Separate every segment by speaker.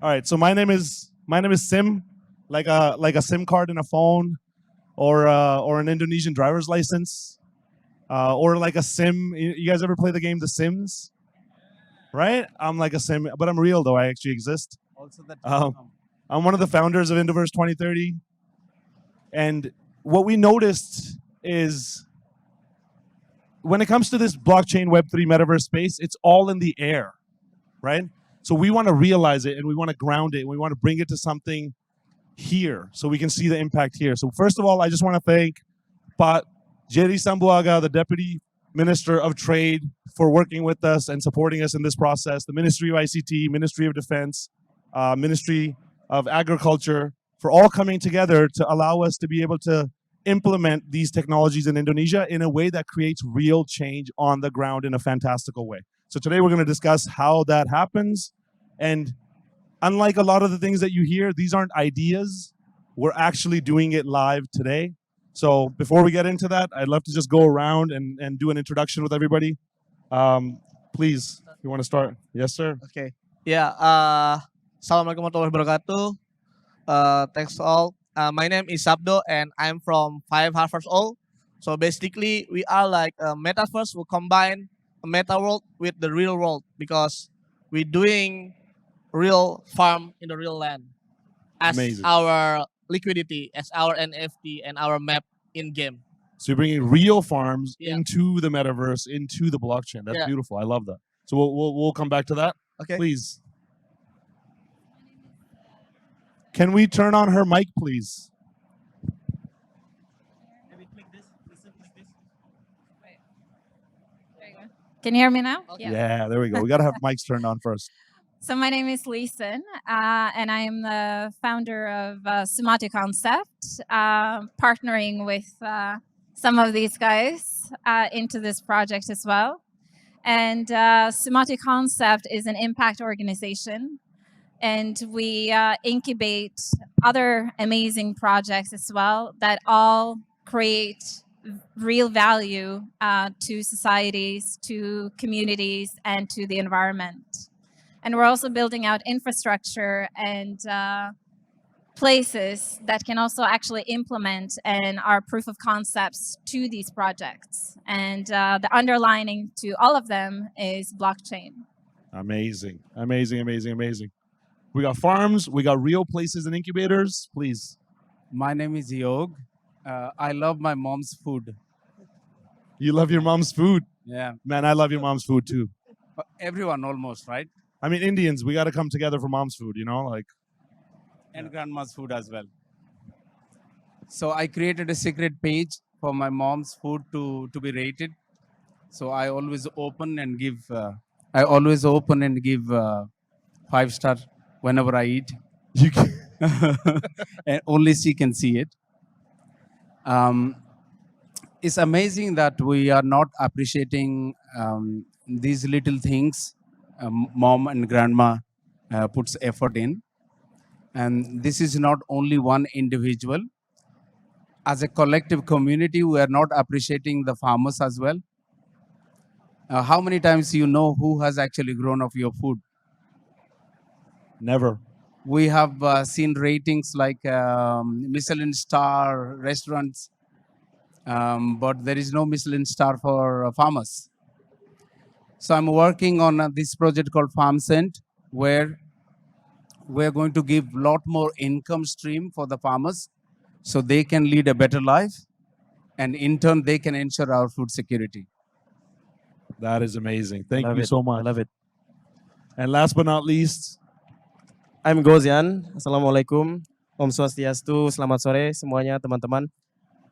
Speaker 1: All right. So my name is Sim, like a SIM card in a phone, or an Indonesian driver's license, or like a Sim. You guys ever play the game The Sims? Right? I'm like a Sim, but I'm real though. I actually exist.
Speaker 2: Also the
Speaker 1: Um,
Speaker 2: telecom.
Speaker 1: I'm one of the founders of Indoverse 2030, and what we noticed is when it comes to this blockchain Web3 metaverse space, it's all in the air, right? So we want to realize it and we want to ground it and we want to bring it to something here so we can see the impact here. So first of all, I just want to thank Pat Jerry Sambuaga, the Deputy Minister of Trade, for working with us and supporting us in this process, the Ministry of ICT, Ministry of Defense, Ministry of Agriculture, for all coming together to allow us to be able to implement these technologies in Indonesia in a way that creates real change on the ground in a fantastical way. So today we're going to discuss how that happens. And unlike a lot of the things that you hear, these aren't ideas. We're actually doing it live today. So before we get into that, I'd love to just go around and do an introduction with everybody. Please, you want to start? Yes, sir.
Speaker 3: Okay. Ya, Assalamualaikum warahmatullahi wabarakatuh. Thanks all. My name is Sabdo and I'm from 5 Harvard. So basically, we are like a metaverse who combine a meta world with the real world because we're doing real farm in the real land as
Speaker 1: Amazing.
Speaker 3: our liquidity, as our NFT and our map in game.
Speaker 1: So you're bringing real farms
Speaker 3: Yeah.
Speaker 1: into the metaverse, into the blockchain. That's
Speaker 3: Yeah.
Speaker 1: beautiful. I love that. So we'll come back to that.
Speaker 3: Okay.
Speaker 1: Please. Can we turn on her mic, please?
Speaker 4: Can you hear me now?
Speaker 1: Yeah, there we go. We got to have mics turned on first.
Speaker 4: So my name is Lisen, and I am the founder of Sumati Concept, partnering with some of these guys into this project as well. And Sumati Concept is an impact organization, and we incubate other amazing projects as well that all create real value to societies, to communities, and to the environment. And we're also building out infrastructure and places that can also actually implement and are proof of concepts to these projects. And the underlining to all of them is blockchain.
Speaker 1: Amazing, amazing, amazing, amazing. We got farms, we got real places and incubators. Please.
Speaker 2: My name is Yog. I love my mom's food.
Speaker 1: You love your mom's food.
Speaker 2: Yeah.
Speaker 1: Man, I love your mom's food too.
Speaker 2: Everyone almost, right?
Speaker 1: I mean, Indians, we got to come together for mom's food, you know? Like,
Speaker 2: And grandma's food as well. So I created a secret page for my mom's food to be rated. So I always open and give 5-star whenever I eat.
Speaker 1: you can,
Speaker 2: And only she can see it. It's amazing that we are not appreciating these little things mom and grandma puts effort in. And this is not only one individual. As a collective community, we are not appreciating the farmers as well. How many times you know who has actually grown of your food?
Speaker 1: never.
Speaker 2: We have seen ratings like Michelin star restaurants, but there is no Michelin star for farmers. So I'm working on this project called FarmScent, where we're going to give a lot more income stream for the farmers so they can lead a better life, and in turn they can ensure our food security.
Speaker 1: That is amazing. Thank
Speaker 5: Love
Speaker 1: you
Speaker 5: it.
Speaker 1: so
Speaker 5: I
Speaker 1: much.
Speaker 5: love it.
Speaker 1: And last but not least,
Speaker 5: I'm Gozian. Assalamualaikum. Om Swastiastu. Selamat sore semuanya teman-teman.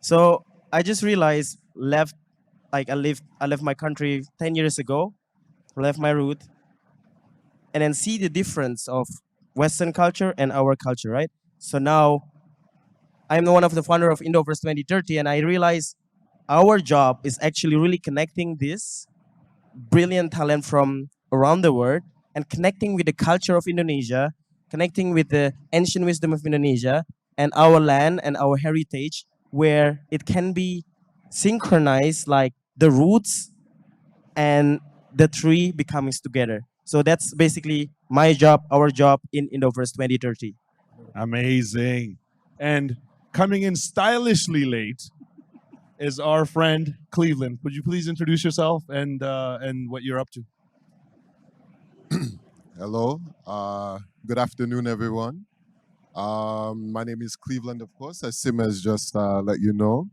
Speaker 5: So I just realized I left my country 10 years ago, left my root, and then see the difference of Western culture and our culture, right? So now I'm one of the founder of Indoverse 2030, and I realize our job is actually really connecting this brilliant talent from around the world and connecting with the culture of Indonesia, connecting with the ancient wisdom of Indonesia and our land and our heritage, where it can be synchronized like the roots and the tree becoming together. So that's basically my job, our job in Indoverse 2030.
Speaker 1: Amazing. And coming in stylishly late is our friend Cleveland. Would you please introduce yourself and what you're up to?
Speaker 6: Hello. Good afternoon, everyone. My name is Cleveland, of course, as Sim has just let you know.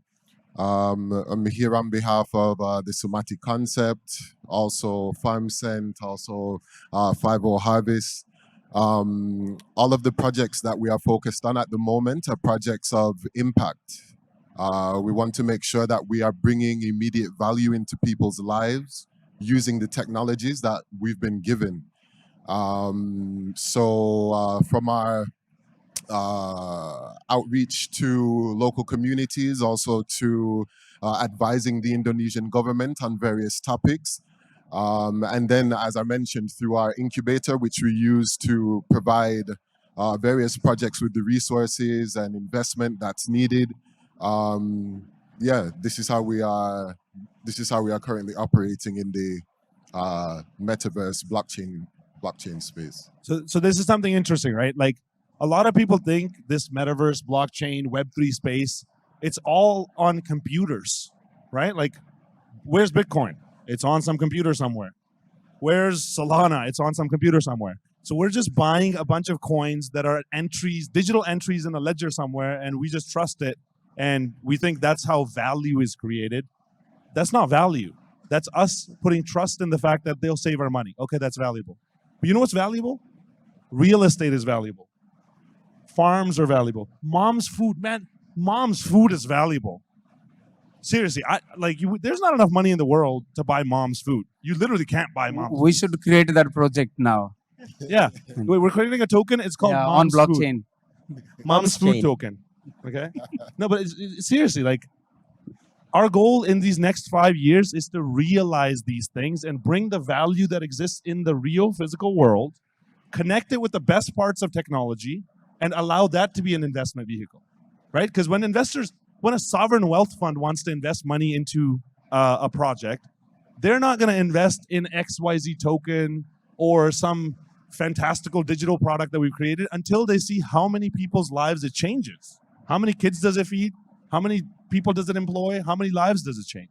Speaker 6: I'm here on behalf of the Somatic Concept, also Farm Scent, also 50 Harvest. All of the projects that we are focused on at the moment are projects of impact. We want to make sure that we are bringing immediate value into people's lives using the technologies that we've been given. From our outreach to local communities, also to advising the Indonesian government on various topics. And then, as I mentioned, through our incubator, which we use to provide various projects with the resources and investment that's needed. This is how we are. This is how we are currently operating in the metaverse blockchain space.
Speaker 1: So this is something interesting, right? Like a lot of people think this metaverse, blockchain, Web3 space, it's all on computers, right? Like, where's Bitcoin? It's on some computer somewhere. Where's Solana? It's on some computer somewhere. So we're just buying a bunch of coins that are entries, digital entries in a ledger somewhere, and we just trust it. And we think that's how value is created. That's not value. That's us putting trust in the fact that they'll save our money. Okay, that's valuable. But you know what's valuable? Real estate is valuable. Farms are valuable. Mom's food, man, mom's food is valuable. Seriously, there's not enough money in the world to buy mom's food. You literally can't buy mom's
Speaker 2: We
Speaker 1: food.
Speaker 2: should create that project now.
Speaker 1: Yeah, we're creating a token. It's called
Speaker 2: Yeah, on
Speaker 1: mom's food.
Speaker 2: blockchain.
Speaker 1: Mom's food
Speaker 5: chain.
Speaker 1: token. Okay. No, but seriously, like, our goal in these next 5 years is to realize these things and bring the value that exists in the real physical world, connect it with the best parts of technology, and allow that to be an investment vehicle, right? Because when a sovereign wealth fund wants to invest money into a project, they're not going to invest in XYZ token or some fantastical digital product that we've created until they see how many people's lives it changes. How many kids does it feed? How many people does it employ? How many lives does it change?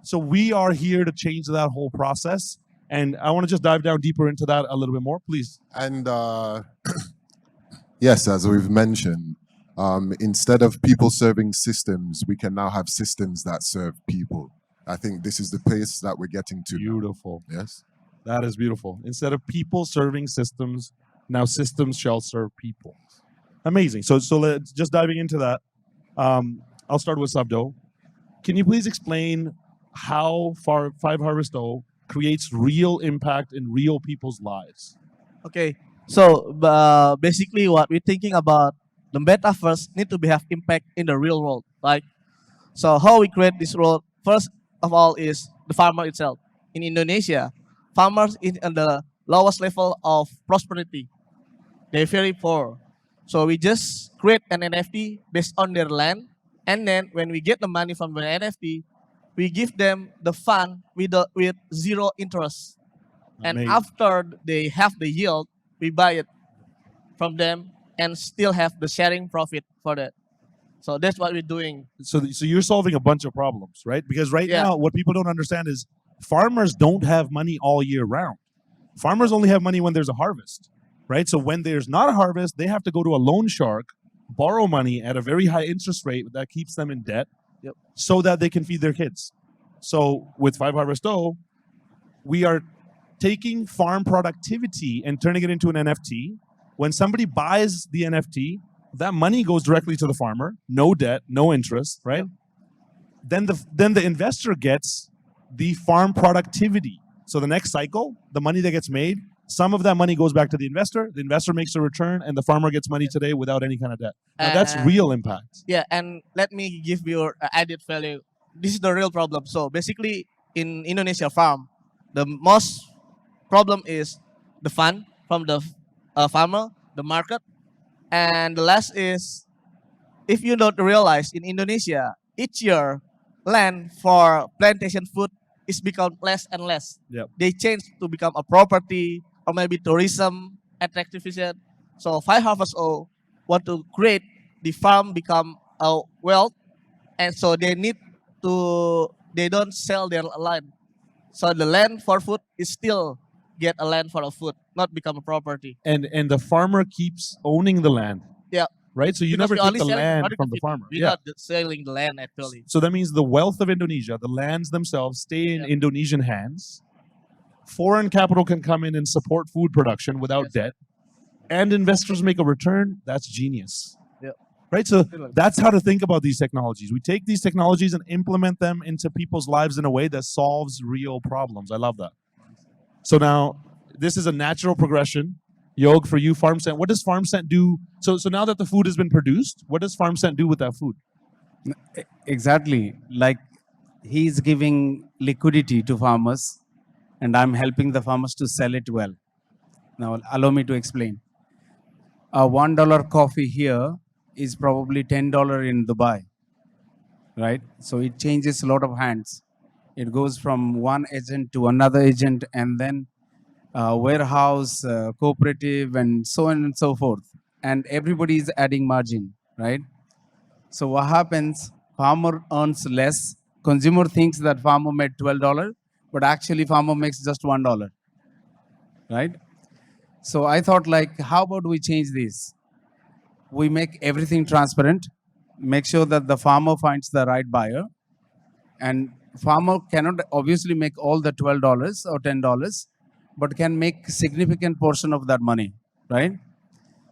Speaker 1: So we are here to change that whole process. And I want to just dive down deeper into that a little bit more, please.
Speaker 6: And yes, as we've mentioned, instead of people serving systems, we can now have systems that serve people. I think this is the place that we're getting to.
Speaker 1: Beautiful.
Speaker 6: Now. Yes.
Speaker 1: That is beautiful. Instead of people serving systems, now systems shall serve people. Amazing. So let's just diving into that. I'll start with Sabdo. Can you please explain how Five Harvest O creates real impact in real people's lives?
Speaker 3: Okay, so basically what we're thinking about, the metaverse need to have impact in the real world, right? So how we create this world, first of all, is the farmer itself. In Indonesia, farmers is on the lowest level of prosperity. They're very poor. So we just create an NFT based on their land, and then when we get the money from the NFT, we give them the fund with zero interest. And
Speaker 1: Amazing.
Speaker 3: after they have the yield, we buy it from them and still have the sharing profit for that. So that's what we're doing.
Speaker 1: So you're solving a bunch of problems, right? Because right
Speaker 3: Yeah.
Speaker 1: now, what people don't understand is farmers don't have money all year round. Farmers only have money when there's a harvest, right? So when there's not a harvest, they have to go to a loan shark, borrow money at a very high interest rate that keeps them in debt,
Speaker 3: Yep.
Speaker 1: so that they can feed their kids. So with Five Harvest O, we are taking farm productivity and turning it into an NFT. When somebody buys the NFT, that money goes directly to the farmer, no debt, no interest, right? Then the investor gets the farm productivity. So the next cycle, the money that gets made, some of that money goes back to the investor makes a return, and the farmer gets money today without any kind of debt. Now that's real impact.
Speaker 3: Yeah, and let me give you added value. This is the real problem. So basically, in Indonesia farm, the most problem is the fund from the farmer, the market, and the last is, if you don't realize, in Indonesia, each year, land for plantation food is become less and less.
Speaker 1: Yep.
Speaker 3: They change to become a property, or maybe tourism attractivism. So Five Harvest O want to create the farm become a wealth, and so they don't sell their land. So the land for food is still get a land for a food, not become a property.
Speaker 1: And the farmer keeps owning the land.
Speaker 3: Yeah.
Speaker 1: Right? So you
Speaker 3: Because
Speaker 1: never
Speaker 3: we
Speaker 1: take
Speaker 3: only
Speaker 1: the
Speaker 3: selling
Speaker 1: land
Speaker 3: product
Speaker 1: from the
Speaker 3: of it.
Speaker 1: farmer.
Speaker 3: We're
Speaker 1: Yeah.
Speaker 3: not selling the land actually.
Speaker 1: So that means the wealth of Indonesia, the lands themselves, stay in
Speaker 3: Yeah.
Speaker 1: Indonesian hands. Foreign capital can come in and support food production without
Speaker 3: Yes.
Speaker 1: debt, and investors make a return. That's genius.
Speaker 3: Yeah.
Speaker 1: Right? So that's how to think about these technologies. We take these technologies and implement them into people's lives in a way that solves real problems. I love that. So now this is a natural progression. Yog, for you, FarmScent. What does FarmScent do? So now that the food has been produced, what does FarmScent do with that food?
Speaker 2: Exactly. Like he's giving liquidity to farmers, and I'm helping the farmers to sell it well. Now, allow me to explain. A $1 coffee here is probably $10 in Dubai, right? So it changes a lot of hands. It goes from one agent to another agent, and then warehouse, cooperative, and so on and so forth. And everybody is adding margin, right? So what happens? Farmer earns less. Consumer thinks that farmer made $12, but actually farmer makes just $1, right? So I thought, like, how about we change this? We make everything transparent, make sure that the farmer finds the right buyer, and farmer cannot obviously make all the $12 or $10, but can make significant portion of that money, right?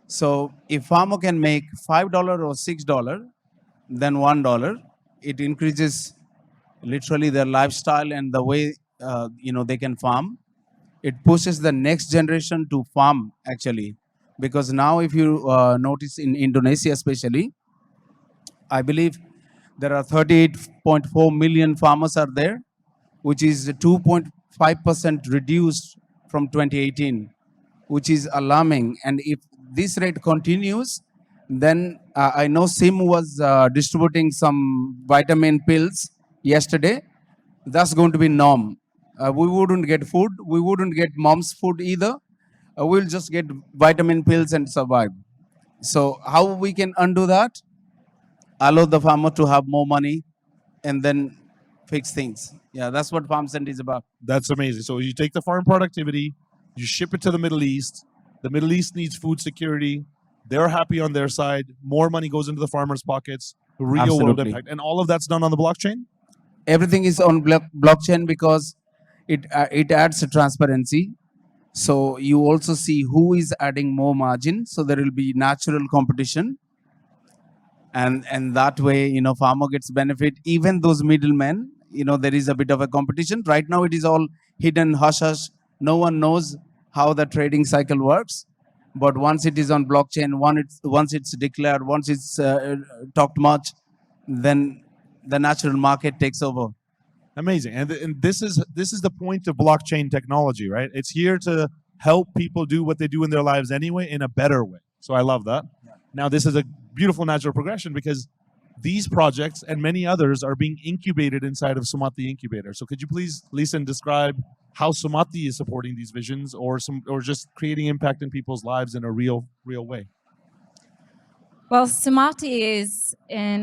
Speaker 2: So if farmer can make $5 or $6, then $1, it increases literally their lifestyle and the way they can farm. It pushes the next generation to farm actually, because now if you notice in Indonesia especially, I believe there are 38.4 million farmers are there, which is 2.5% reduced from 2018, which is alarming. And if this rate continues, then I know Sim was distributing some vitamin pills yesterday. That's going to be norm. We wouldn't get food. We wouldn't get mom's food either. We'll just get vitamin pills and survive. So how we can undo that? Allow the farmer to have more money and then fix things. Yeah, that's what FarmScent is about.
Speaker 1: That's amazing. So you take the farm productivity, you ship it to the Middle East. The Middle East needs food security. They're happy on their side. More money goes into the farmers' pockets. Real world
Speaker 2: Absolutely.
Speaker 1: impact. And all of that's done on the blockchain?
Speaker 2: Everything is on blockchain because it adds transparency. So you also see who is adding more margin. So there will be natural competition, and that way farmer gets benefit. Even those middlemen, there is a bit of a competition. Right now it is all hidden, hush hush. No one knows how the trading cycle works. But once it is on blockchain, once it's declared, once it's talked much, then the natural market takes over.
Speaker 1: Amazing. And this is the point of blockchain technology, right? It's here to help people do what they do in their lives anyway in a better way. So I love that. Yeah. Now this is a beautiful natural progression because these projects and many others are being incubated inside of Sumati Incubator. So could you please, Lisa, describe how Sumati is supporting these visions or just creating impact in people's lives in a real way?
Speaker 4: Well, Sumati is in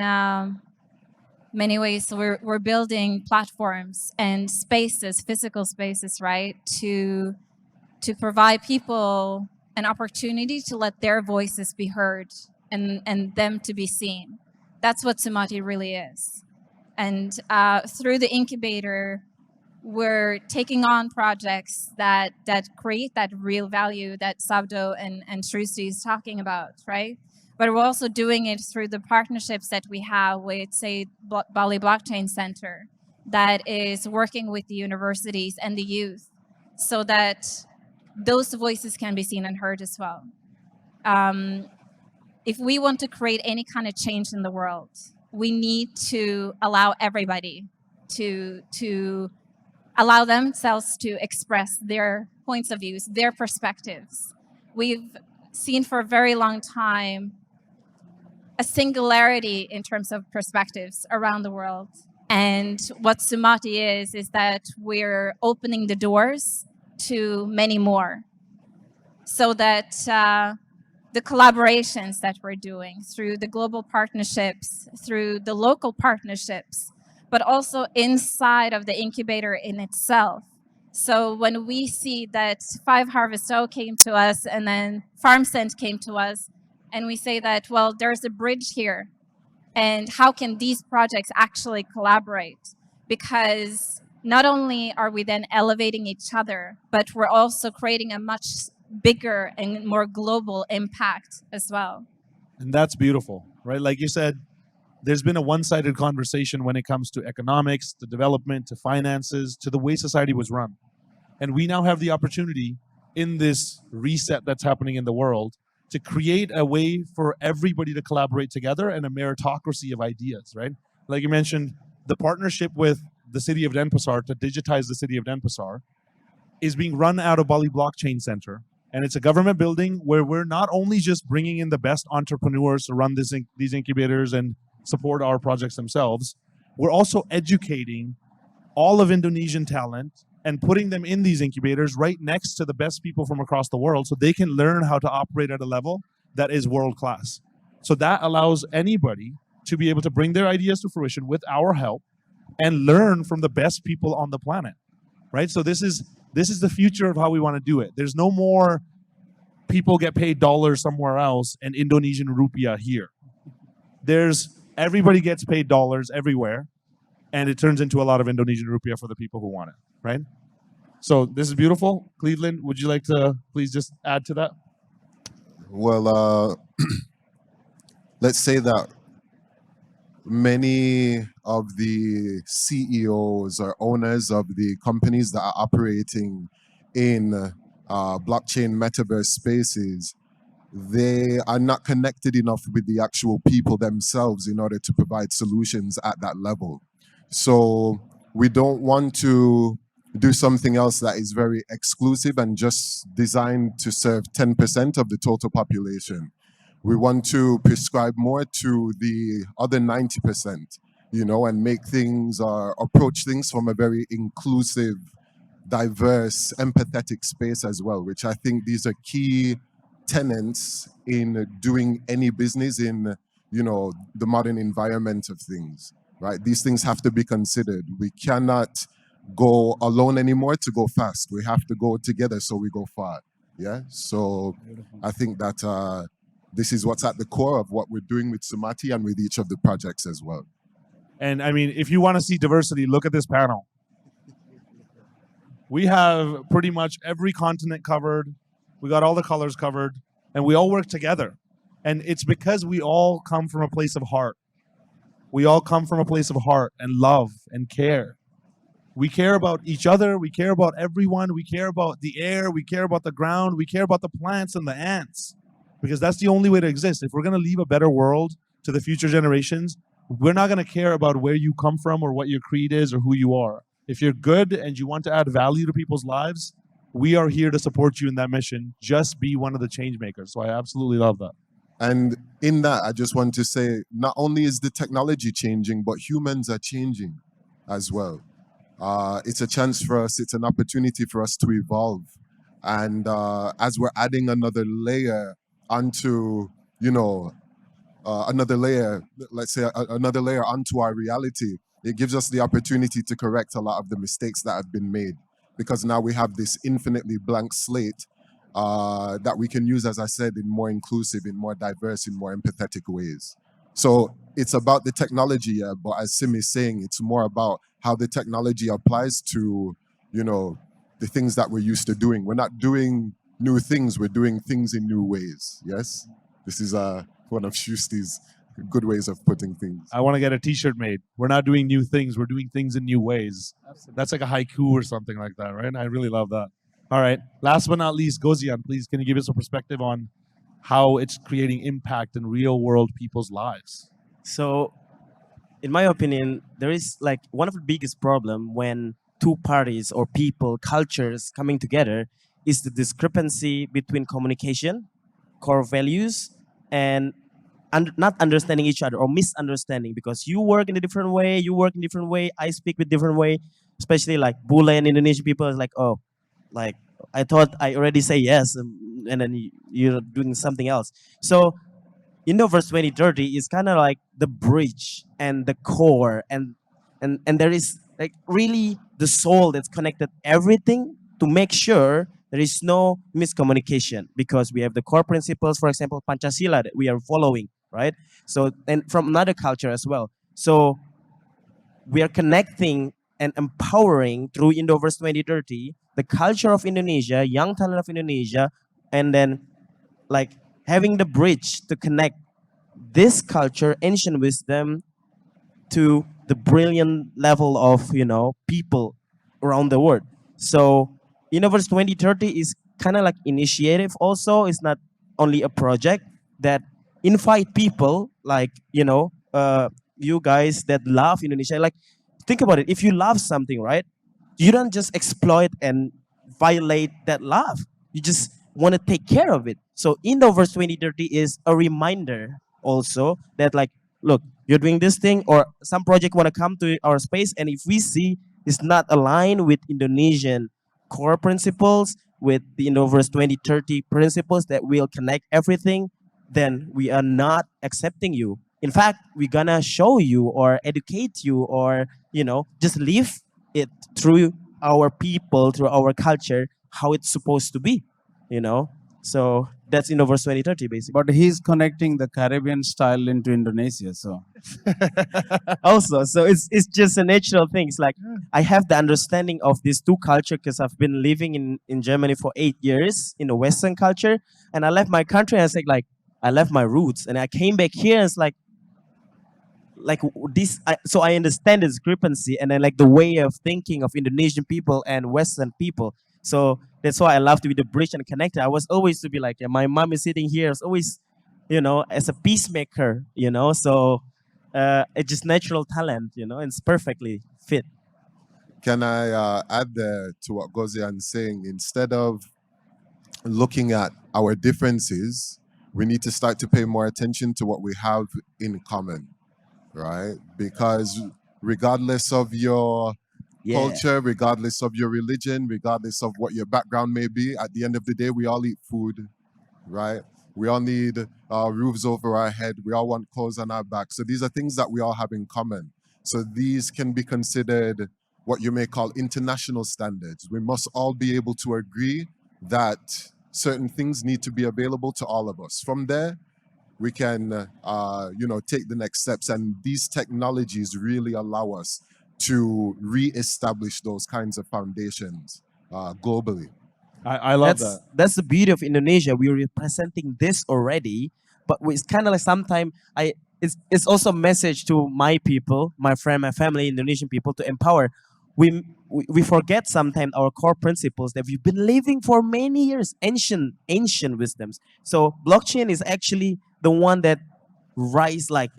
Speaker 4: many ways we're building platforms and spaces, physical spaces, right, to provide people an opportunity to let their voices be heard and them to be seen. That's what Sumati really is. And through the incubator, we're taking on projects that create that real value that Sabdo and Shrusti is talking about, right? But we're also doing it through the partnerships that we have with, say, Bali Blockchain Center, that is working with the universities and the youth so that those voices can be seen and heard as well. If we want to create any kind of change in the world, we need to allow everybody to allow themselves to express their points of views, their perspectives. We've seen for a very long time a singularity in terms of perspectives around the world. And what Sumati is that we're opening the doors to many more. so that the collaborations that we're doing through the global partnerships, through the local partnerships, but also inside of the incubator in itself. So when we see that Five Harvest O came to us and then FarmSend came to us, and we say that, well, there's a bridge here, and how can these projects actually collaborate? Because not only are we then elevating each other, but we're also creating a much bigger and more global impact as well.
Speaker 1: And that's beautiful, right? Like you said, there's been a one-sided conversation when it comes to economics, to development, to finances, to the way society was run. And we now have the opportunity in this reset that's happening in the world to create a way for everybody to collaborate together and a meritocracy of ideas, right? Like you mentioned, the partnership with the city of Denpasar to digitize the city of Denpasar is being run out of Bali Blockchain Center. And it's a government building where we're not only just bringing in the best entrepreneurs to run these incubators and support our projects themselves, we're also educating all of Indonesian talent and putting them in these incubators right next to the best people from across the world so they can learn how to operate at a level that is world class. So that allows anybody to be able to bring their ideas to fruition with our help and learn from the best people on the planet, right? So this is the future of how we want to do it. There's no more people get paid dollars somewhere else and Indonesian rupiah here. There's everybody gets paid dollars everywhere, and it turns into a lot of Indonesian rupiah for the people who want it, right? So this is beautiful. Cleveland, would you like to please just add to that?
Speaker 6: Well, let's say that many of the CEOs or owners of the companies that are operating in blockchain metaverse spaces, they are not connected enough with the actual people themselves in order to provide solutions at that level. So we don't want to do something else that is very exclusive and just designed to serve 10% of the total population. We want to prescribe more to the other 90%, and make things or approach things from a very inclusive, diverse, empathetic space as well, which I think these are key tenets in doing any business in, the modern environment of things, right? These things have to be considered. We cannot go alone anymore to go fast. We have to go together so we go far. Yeah. So I think that this is what's at the core of what we're doing with Sumati and with each of the projects as well.
Speaker 1: And I mean, if you want to see diversity, look at this panel. We have pretty much every continent covered. We got all the colors covered, and we all work together. And it's because we all come from a place of heart. We all come from a place of heart and love and care. We care about each other. We care about everyone. We care about the air. We care about the ground. We care about the plants and the ants, because that's the only way to exist. If we're going to leave a better world to the future generations, we're not going to care about where you come from or what your creed is or who you are. If you're good and you want to add value to people's lives, we are here to support you in that mission. Just be one of the change makers. So I absolutely love that.
Speaker 6: And in that, I just want to say, not only is the technology changing, but humans are changing as well. It's a chance for us, it's an opportunity for us to evolve. And as we're adding another layer onto, another layer, let's say another layer onto our reality, it gives us the opportunity to correct a lot of the mistakes that have been made, because now we have this infinitely blank slate that we can use, as I said, in more inclusive, in more diverse, in more empathetic ways. So it's about the technology, yeah, but as Sim is saying, it's more about how the technology applies to, the things that we're used to doing. We're not doing new things, we're doing things in new ways, yes? This is one of Shusti's good ways of putting things.
Speaker 1: I want to get a t-shirt made. We're not doing new things, we're doing things in new ways. Absolutely. That's like a haiku or something like that, right? I really love that. All right, last but not least, Gozian, please, can you give us a perspective on how it's creating impact in real world people's lives?
Speaker 5: So, in my opinion, there is like one of the biggest problem when two parties or people, cultures coming together is the discrepancy between communication, core values, and not understanding each other or misunderstanding, because you work in a different way, you work in a different way, I speak with different way, especially like Bule and Indonesian people is like, oh, like, I thought I already say yes, and then you're doing something else. So Indoverse 2030 is kind of like the bridge and the core, and there is like really the soul that's connected everything to make sure there is no miscommunication, because we have the core principles, for example, Pancasila, that we are following, right? So, and from another culture as well. So we are connecting and empowering through Indoverse 2030 the culture of Indonesia, young talent of Indonesia, and then like having the bridge to connect this culture, ancient wisdom, to the brilliant level of people around the world. So Innoverse 2030 is kind of like initiative also. It's not only a project that invite people like you guys that love Indonesia. Like, think about it. If you love something, right, you don't just exploit and violate that love. You just want to take care of it. So Indoverse 2030 is a reminder also that, like, look, you're doing this thing, or some project want to come to our space, and if we see it's not aligned with Indonesian core principles, with the Indoverse 2030 principles that will connect everything, then we are not accepting you. In fact, we're gonna show you or educate you, or just live it through our people, through our culture, how it's supposed to be. So that's Indoverse 2030 basically.
Speaker 2: But he's connecting the Caribbean style into Indonesia. So
Speaker 5: Also, so it's just a natural thing. It's like I have the understanding of these two culture because I've been living in Germany for 8 years in the Western culture, and I left my country and it's like I left my roots and I came back here and it's like this. So I understand the discrepancy and then like the way of thinking of Indonesian people and Western people. So that's why I love to be the bridge and connector. I was always to be like, yeah, my mom is sitting here, it's always, as a peacemaker, So it's just natural talent, and it's perfectly fit.
Speaker 6: Can I add there to what Gozian's saying? Instead of looking at our differences, we need to start to pay more attention to what we have in common, right? Because regardless of your culture, regardless of your religion, regardless of what your background may be, at the end of the day, we all eat food, right? We all need roofs over our head. We all want clothes on our back. So these are things that we all have in common. So these can be considered what you may call international standards. We must all be able to agree that certain things need to be available to all of us. From there, we can, take the next steps. And these technologies really allow us to re-establish those kinds of foundations globally.
Speaker 1: I love that.
Speaker 5: That's the beauty of Indonesia. We're representing this already, but it's kind of like sometimes it's also a message to my people, my friend, my family, Indonesian people, to empower. We forget sometimes our core principles that we've been living for many years, ancient wisdoms. So blockchain is actually the one that like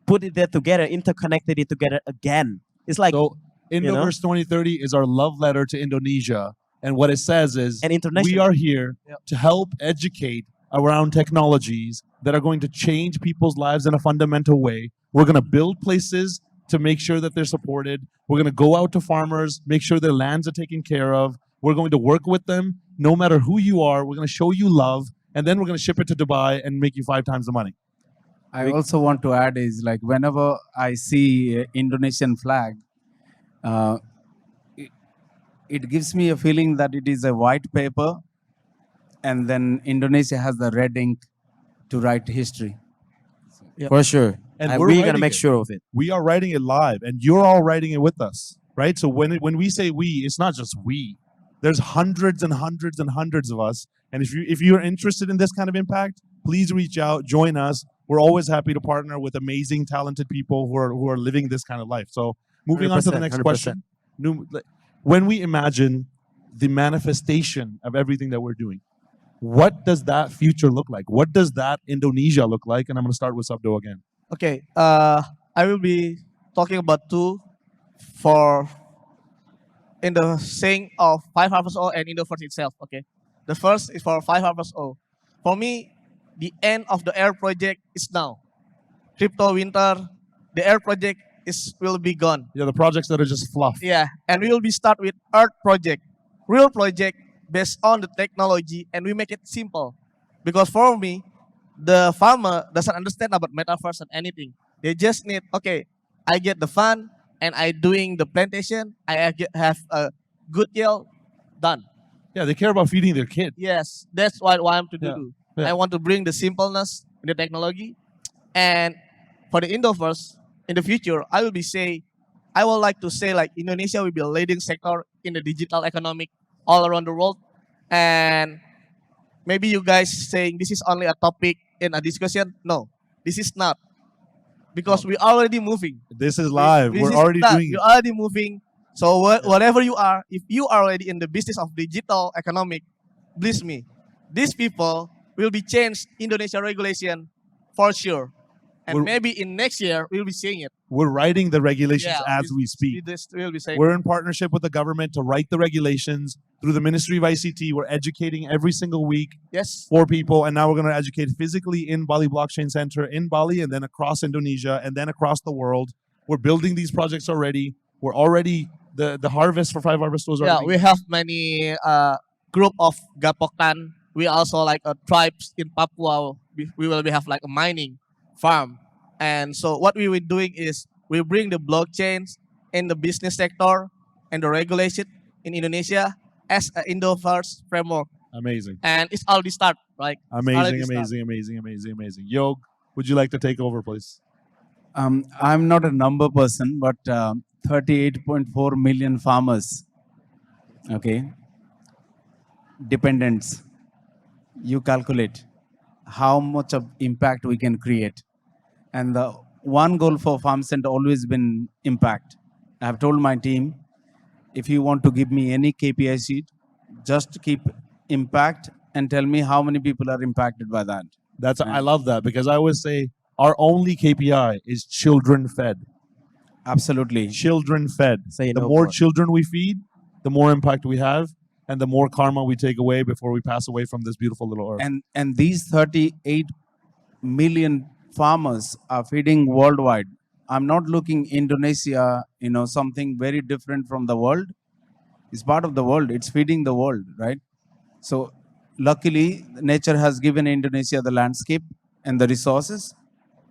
Speaker 5: put it there together, interconnected it together again. It's like
Speaker 1: So Indoverse 2030 is our love letter to Indonesia. And what it says is
Speaker 5: an
Speaker 1: we
Speaker 5: international.
Speaker 1: are here to help educate around technologies that are going to change people's lives in a fundamental way. We're going to build places to make sure that they're supported. We're going to go out to farmers, make sure their lands are taken care of. We're going to work with them no matter who you are. We're going to show you love, and then we're going to ship it to Dubai and make you 5 times the money.
Speaker 2: I also want to add is like whenever I see Indonesian flag, it gives me a feeling that it is a white paper, and then Indonesia has the red ink to write history.
Speaker 5: For sure.
Speaker 1: And
Speaker 5: And
Speaker 1: we're
Speaker 5: we're gonna
Speaker 1: writing
Speaker 5: make
Speaker 1: it.
Speaker 5: sure of it.
Speaker 1: We are writing it live, and you're all writing it with us, right? So when we say we, it's not just we. There's hundreds and hundreds and hundreds of us, and if you're interested in this kind of impact, please reach out, join us. We're always happy to partner with amazing, talented people who are living this kind of life. So moving on to the
Speaker 5: 100%,
Speaker 1: next
Speaker 5: 100%.
Speaker 1: question. When we imagine the manifestation of everything that we're doing, what does that future look like? What does that Indonesia look like? And I'm going to start with Sabdo again.
Speaker 3: Okay, I will be talking about two for in the saying of 5 Harvest O and Indoverse itself. Okay, the first is for 5 Harvest O. For me, the end of the air project is now. Crypto winter, the air project will be gone.
Speaker 1: Yeah, the projects that are just fluff.
Speaker 3: Yeah, and we will be start with Earth project, real project based on the technology and we make it simple. Because for me, the farmer doesn't understand about metaverse and anything. They just need, okay, I get the fund and I doing the plantation. Have a good yield, done.
Speaker 1: Yeah, they care about feeding their kid.
Speaker 3: Yes, that's what I want to
Speaker 1: Yeah,
Speaker 3: do.
Speaker 1: yeah.
Speaker 3: I want to bring the simpleness in the technology. And for the Indoverse, in the future, I would like to say like Indonesia will be a leading sector in the digital economic all around the world. And maybe you guys saying this is only a topic in a discussion. No, this is not. Because we're already moving.
Speaker 1: This is live.
Speaker 3: This
Speaker 1: We're
Speaker 3: is
Speaker 1: already
Speaker 3: that.
Speaker 1: doing
Speaker 3: We're
Speaker 1: it.
Speaker 3: already moving. So whatever you are, if you are already in the business of digital economic, believe me, these people will be changed Indonesia regulation for sure. And
Speaker 1: We're-
Speaker 3: maybe in next year we'll be seeing it.
Speaker 1: We're writing the regulations
Speaker 3: Yeah,
Speaker 1: as we speak.
Speaker 3: We'll be saying.
Speaker 1: We're in partnership with the government to write the regulations through the Ministry of ICT. We're educating every single week
Speaker 3: Yes.
Speaker 1: for people, and now we're going to educate physically in Bali Blockchain Center in Bali, and then across Indonesia, and then across the world. We're building these projects already. We're already the harvest for Five Harvest was
Speaker 3: Yeah,
Speaker 1: already.
Speaker 3: we have many group of Gapokan. We also like tribes in Papua. We will have like a mining farm. And so what we were doing is we bring the blockchains in the business sector and the regulation in Indonesia as an Indoverse framework.
Speaker 1: Amazing,
Speaker 3: And it's already start, right? It's
Speaker 1: amazing,
Speaker 3: already start.
Speaker 1: amazing, amazing, amazing, amazing. Yog, would you like to take over, please?
Speaker 2: I'm not a number person, but 38.4 million farmers, okay, dependents. You calculate how much of impact we can create. And the one goal for Farm Center always been impact. I have told my team, if you want to give me any KPI sheet, just keep impact and tell me how many people are impacted by that.
Speaker 1: I love that because I always say our only KPI is children fed.
Speaker 2: Absolutely.
Speaker 1: Children fed.
Speaker 5: Say
Speaker 1: The
Speaker 5: no
Speaker 1: more
Speaker 5: more.
Speaker 1: children we feed, the more impact we have, and the more karma we take away before we pass away from this beautiful little earth.
Speaker 2: And these 38 million farmers are feeding worldwide. I'm not looking Indonesia, something very different from the world. It's part of the world. It's feeding the world, right? So luckily, nature has given Indonesia the landscape and the resources.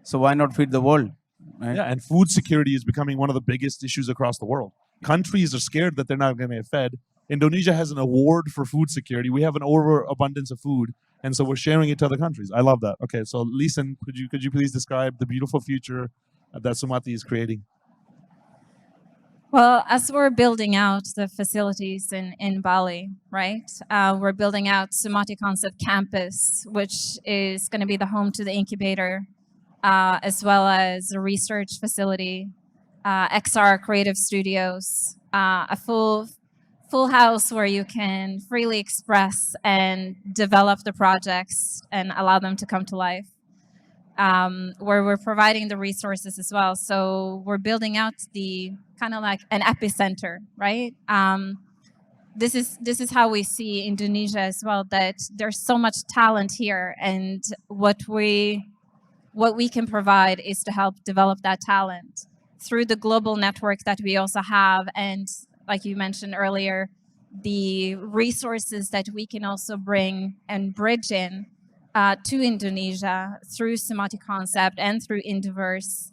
Speaker 2: So why not feed the world? Right?
Speaker 1: Yeah, and food security is becoming one of the biggest issues across the world. Countries are scared that they're not going to get fed. Indonesia has an award for food security. We have an overabundance of food, and so we're sharing it to other countries. I love that. Okay, so Leeson, could you please describe the beautiful future that Sumati is creating?
Speaker 4: Well, as we're building out the facilities in Bali, right? We're building out Sumati Concept Campus, which is going to be the home to the incubator, as well as a research facility, XR Creative Studios, a full house where you can freely express and develop the projects and allow them to come to life. Where we're providing the resources as well. So we're building out the kind of like an epicenter, right? This is how we see Indonesia as well, that there's so much talent here, and what we can provide is to help develop that talent through the global network that we also have, and like you mentioned earlier, the resources that we can also bring and bridge in to Indonesia through Sumati Concept and through Indoverse,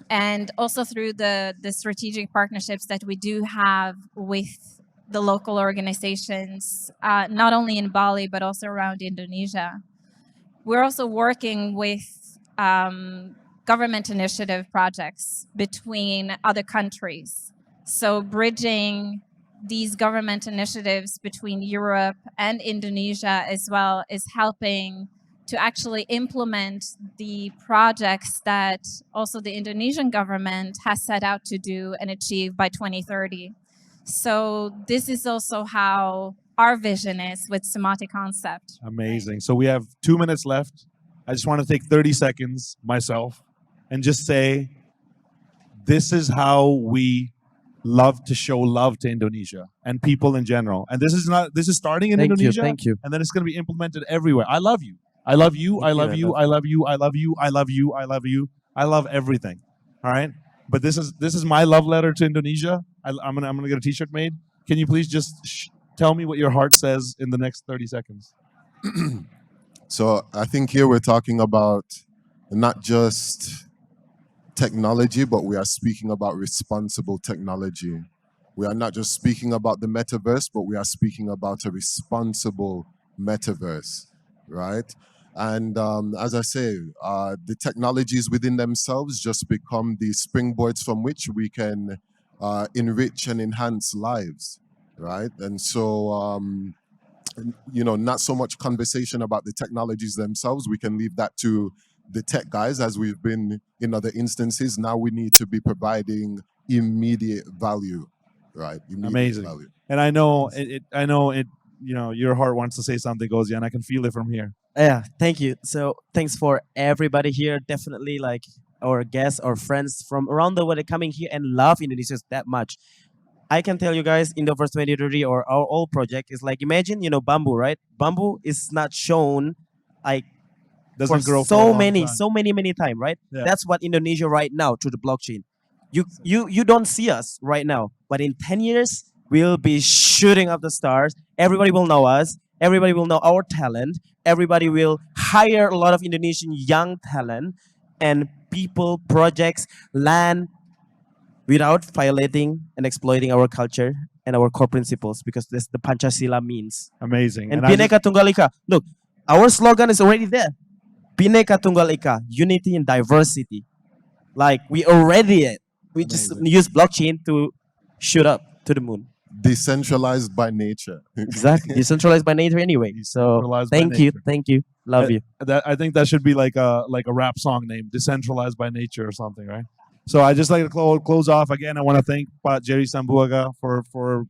Speaker 4: and also through the strategic partnerships that we do have with the local organizations, not only in Bali, but also around Indonesia. We're also working with government initiative projects between other countries. So bridging these government initiatives between Europe and Indonesia as well is helping to actually implement the projects that also the Indonesian government has set out to do and achieve by 2030. So this is also how our vision is with Sumati Concept.
Speaker 1: Amazing. So we have 2 minutes left. I just want to take 30 seconds myself and just say, this is how we love to show love to Indonesia and people in general. And this is starting in Indonesia.
Speaker 5: Thank you.
Speaker 1: And then it's going to be implemented everywhere. I love you. I love you. I love you. I love you. I love you. I love you. I love you. I love everything. All right. But this is my love letter to Indonesia. I'm gonna get a T-shirt made. Can you please just tell me what your heart says in the next 30 seconds.
Speaker 6: So I think here we're talking about not just technology, but we are speaking about responsible technology. We are not just speaking about the metaverse, but we are speaking about a responsible metaverse, right? And as I say, the technologies within themselves just become the springboards from which we can enrich and enhance lives, right? And so, not so much conversation about the technologies themselves. We can leave that to the tech guys, as we've been in other instances. Now we need to be providing immediate value, right? Immediate
Speaker 1: Amazing.
Speaker 6: value.
Speaker 1: And I know it. Your heart wants to say something, Gozian. I can feel it from here.
Speaker 5: Yeah, thank you. So thanks for everybody here. Definitely like our guests, our friends from around the world are coming here and love Indonesia that much. I can tell you guys, Indoverse 2030 or our old project is like, imagine, bamboo, right? Bamboo is not shown like
Speaker 1: Doesn't
Speaker 5: for
Speaker 1: grow for a long
Speaker 5: many,
Speaker 1: time.
Speaker 5: many time, right?
Speaker 1: Yeah.
Speaker 5: That's what Indonesia right now through the blockchain. You don't see us right now, but in 10 years we'll be shooting up the stars. Everybody will know us. Everybody will know our talent. Everybody will hire a lot of Indonesian young talent and people, projects, land without violating and exploiting our culture and our core principles, because that's the Pancasila means.
Speaker 1: Amazing.
Speaker 5: And
Speaker 1: I just-
Speaker 5: Bhinneka Tunggal Ika. Look, our slogan is already there. Bhinneka Tunggal Ika, unity and diversity. Like we already it. We just
Speaker 1: Amazing.
Speaker 5: use blockchain to shoot up to the moon.
Speaker 6: Decentralized by nature.
Speaker 5: Exactly. Decentralized by nature anyway. So
Speaker 1: Decentralized by
Speaker 5: thank you.
Speaker 1: nature.
Speaker 5: Thank you. Love
Speaker 1: Uh,
Speaker 5: you.
Speaker 1: I think that should be like a rap song name, "Decentralized by Nature" or something, right? So I just like to close off again. I want to thank Pat Jerry Sambuaga for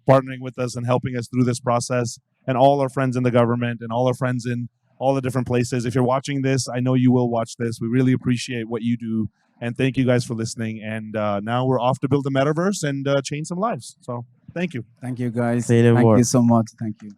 Speaker 1: partnering with us and helping us through this process, and all our friends in the government and all our friends in all the different places. If you're watching this, I know you will watch this. We really appreciate what you do, and thank you guys for listening. And now we're off to build the metaverse and change some lives. So thank you.
Speaker 2: Thank you, guys.
Speaker 5: Say the
Speaker 2: Thank
Speaker 5: word.
Speaker 2: you so much. Thank you.